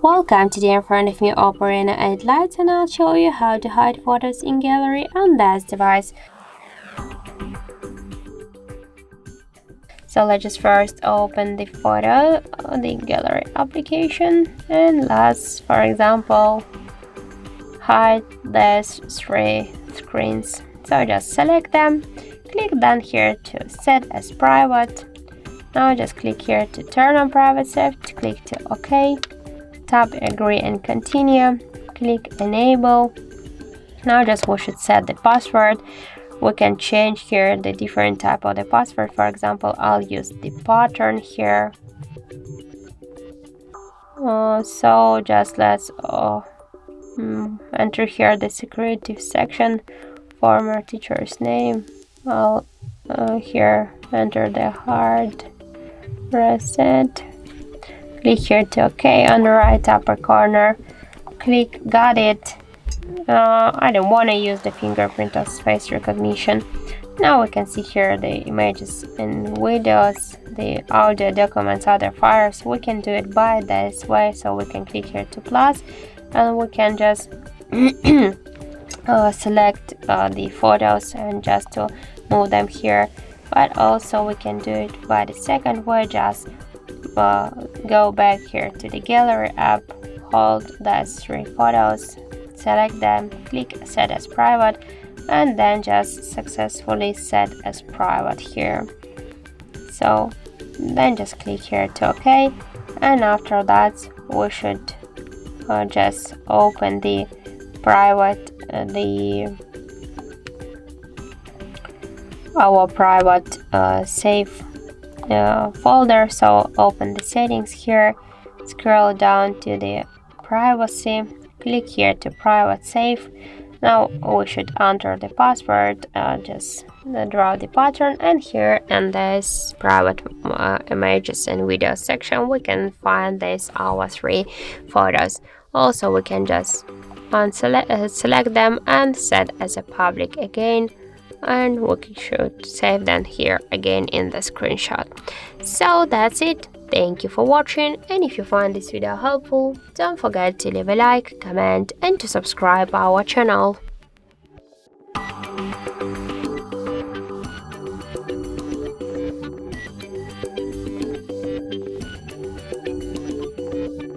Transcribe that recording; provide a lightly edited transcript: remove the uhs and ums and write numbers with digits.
Welcome, today in front of me OPPO Reno8 Lite, and I'll show you how to hide photos in gallery on this device. So let's just first open the photo, the gallery application, and let's, for example, hide these 3 screens. So just select them, click down here to set as private. Now just click here to turn on private shift, click to OK. Tap agree and continue, click enable. Now just we should set the password. We can change here the different type of the password. For example, I'll use the pattern here. So just let's enter here the security section, former teacher's name. I'll here enter the hard reset. Click here to OK. On the right upper corner, click got it. I don't want to use the fingerprint as face recognition. Now we can see here the images and videos, the audio, documents, other files. We can do it by this way. So we can click here to plus, and we can just select the photos and just to move them here. But also we can do it by the second way. Just go back here to the gallery app, hold those 3 photos, select them, click set as private, and then just successfully set as private here. So then just click here to OK, and after that we should just open the private our private save folder. So open the settings here, scroll down to the privacy, click here to private save. Now we should enter the password, just draw the pattern, and here in this private images and videos section we can find these our 3 photos. Also we can just select them and set as a public again, and we should save them here again in the screenshot. So that's it. Thank you for watching, and if you find this video helpful, don't forget to leave a like, comment, and to subscribe our channel.